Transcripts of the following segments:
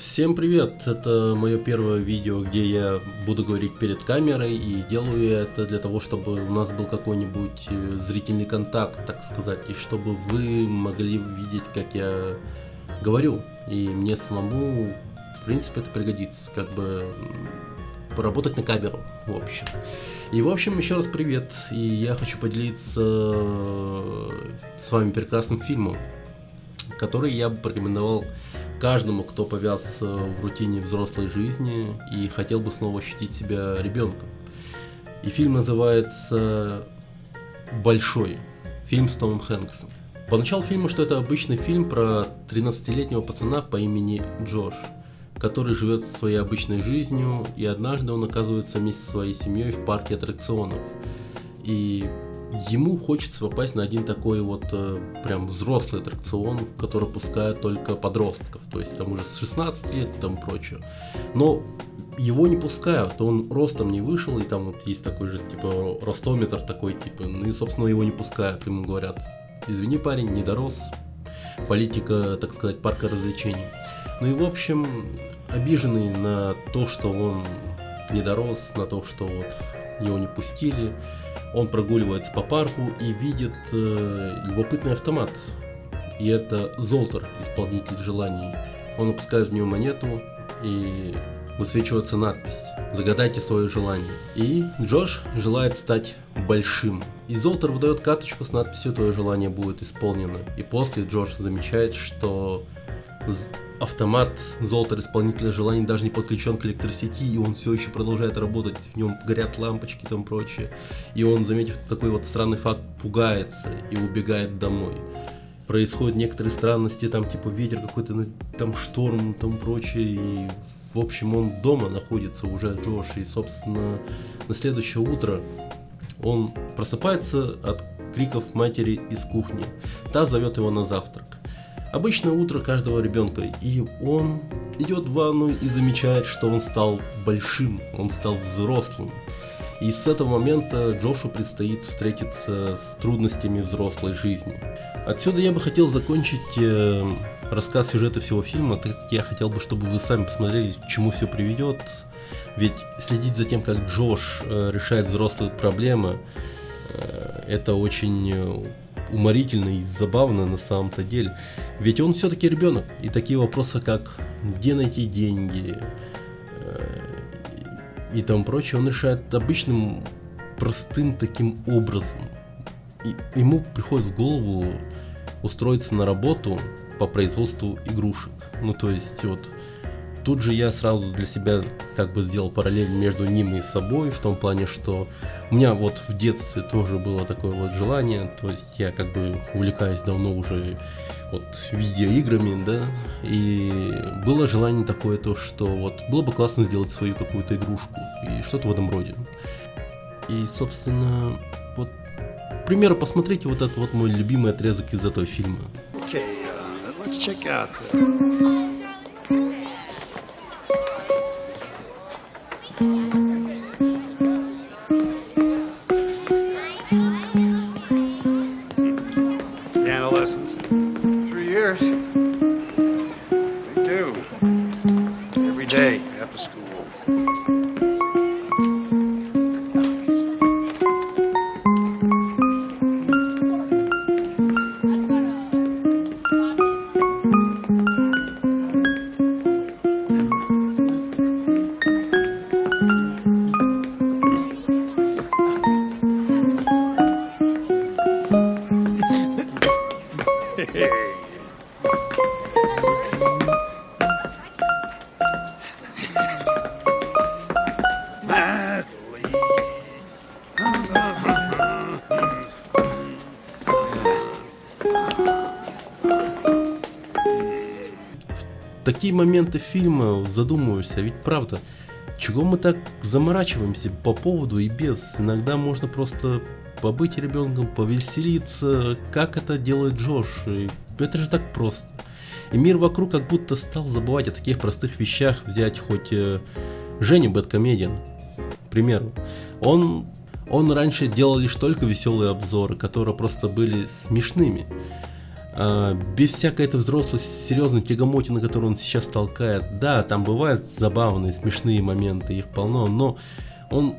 Всем привет! Это мое первое видео, где я буду говорить перед камерой, и делаю я это для того, чтобы у нас был какой-нибудь зрительный контакт, так сказать, и чтобы вы могли видеть, как я говорю, и мне самому, в принципе, это пригодится, как бы поработать на камеру, в общем. И, в общем, еще раз привет, и я хочу поделиться с вами прекрасным фильмом, который я бы порекомендовал каждому, кто повяз в рутине взрослой жизни и хотел бы снова ощутить себя ребенком. И фильм называется «Большой». Фильм с Томом Хэнксом. Поначалу фильма, что это обычный фильм про 13-летнего пацана по имени Джош, который живет своей обычной жизнью, и однажды он оказывается вместе со своей семьей в парке аттракционов. И ему хочется попасть на один такой вот прям взрослый аттракцион, который пускают только подростков, то есть там уже с 16 лет и там прочее. Но его не пускают, он ростом не вышел, и там вот есть такой же типа ростометр такой типа, ну и собственно его не пускают, ему говорят: извини, парень, не дорос, политика, так сказать, парка развлечений. Ну и в общем, обиженный на то, что он не дорос, на то, что вот его не пустили, он прогуливается по парку и видит любопытный автомат. И это Золтер, исполнитель желаний. Он опускает в него монету, и высвечивается надпись: «Загадайте свое желание». И Джош желает стать большим. И Золтер выдает карточку с надписью: «Твое желание будет исполнено». И после Джош замечает, что автомат Золтер, исполнителя желаний, даже не подключен к электросети, и он все еще продолжает работать, в нем горят лампочки и там прочее. И он, заметив такой вот странный факт, пугается и убегает домой. Происходят некоторые странности, там типа ветер какой-то, там шторм, там прочее, и в общем он дома находится уже, Джош, и собственно на следующее утро он просыпается от криков матери из кухни. Та зовет его на завтрак. Обычное утро каждого ребенка, и он идет в ванну и замечает, что он стал большим, он стал взрослым. И с этого момента Джошу предстоит встретиться с трудностями взрослой жизни. Отсюда я бы хотел закончить рассказ сюжета всего фильма, так как я хотел бы, чтобы вы сами посмотрели, к чему все приведет. Ведь следить за тем, как Джош решает взрослые проблемы, это очень уморительно и забавно на самом-то деле. Ведь он все-таки ребенок, и такие вопросы, как где найти деньги и тому прочее, он решает обычным, простым таким образом. И ему приходит в голову устроиться на работу по производству игрушек. Ну то есть вот тут же я сразу для себя как бы сделал параллель между ним и собой, в том плане, что у меня вот в детстве тоже было такое вот желание, то есть я как бы увлекаюсь давно уже вот видеоиграми, да, и было желание такое, то что вот было бы классно сделать свою какую-то игрушку и что-то в этом роде. И собственно вот, к примеру, посмотрите вот этот вот мой любимый отрезок из этого фильма. Let's check out the... Piano lessons. 3 years. Me too. Every day after school. В такие моменты фильма задумываешься, ведь правда, чего мы так заморачиваемся по поводу и без? Иногда можно просто побыть ребенком, повеселиться, как это делает Джош. И это же так просто. И мир вокруг как будто стал забывать о таких простых вещах. Взять хоть Женя Бэдкомедиан, к примеру. Он раньше делал лишь только веселые обзоры, которые просто были смешными. Без всякой этой взрослой серьезной тягомотины, которую он сейчас толкает. Да, там бывают забавные, смешные моменты, их полно, но он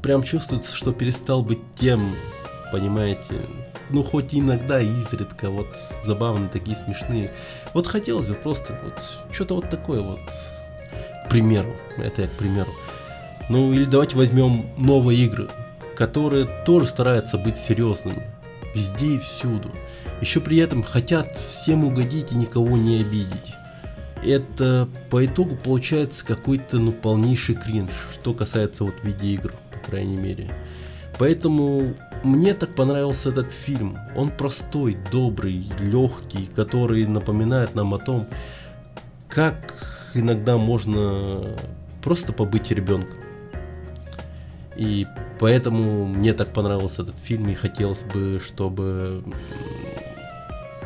прям чувствуется, что перестал быть тем, понимаете, ну хоть иногда, изредка, вот забавные, такие смешные. Вот хотелось бы просто вот что-то вот такое вот, к примеру, это я к примеру. Ну или давайте возьмем новые игры, которые тоже стараются быть серьезными. Везде и всюду. Еще при этом хотят всем угодить и никого не обидеть. Это по итогу получается какой-то полнейший кринж, что касается вот видеоигр, по крайней мере. Поэтому мне так понравился этот фильм. Он простой, добрый, легкий, который напоминает нам о том, как иногда можно просто побыть ребенком. И поэтому мне так понравился этот фильм, и хотелось бы, чтобы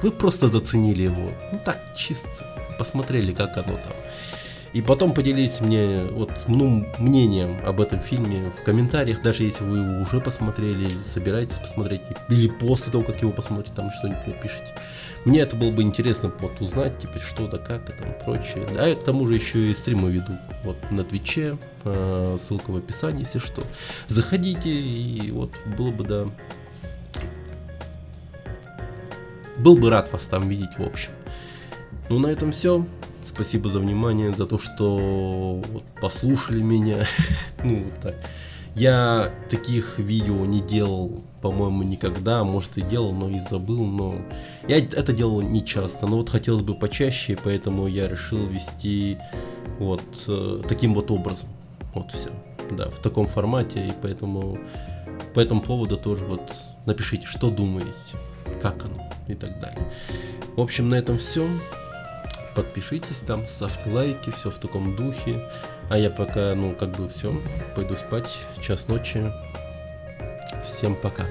вы просто заценили его. Ну так, чисто посмотрели, как оно там. И потом поделитесь мне вот мнением об этом фильме в комментариях, даже если вы его уже посмотрели, собираетесь посмотреть, или после того, как его посмотрите, там что-нибудь напишите. Мне это было бы интересно вот узнать, типа, что да как и там прочее. А я к тому же еще и стримы веду вот на Твиче, ссылка в описании, если что. Заходите, и вот было бы, да, был бы рад вас там видеть, в общем. Ну, на этом все. Спасибо за внимание, за то, что вот послушали меня. Ну, так. Я таких видео не делал, по-моему, никогда. Может и делал, но и забыл. Но я это делал не часто. Но вот хотелось бы почаще, поэтому я решил вести вот таким вот образом. Вот все. Да, в таком формате. И поэтому по этому поводу тоже вот напишите, что думаете, как оно и так далее. В общем, на этом все. Подпишитесь там, ставьте лайки, все в таком духе. А я пока, все, пойду спать. Час ночи. Всем пока.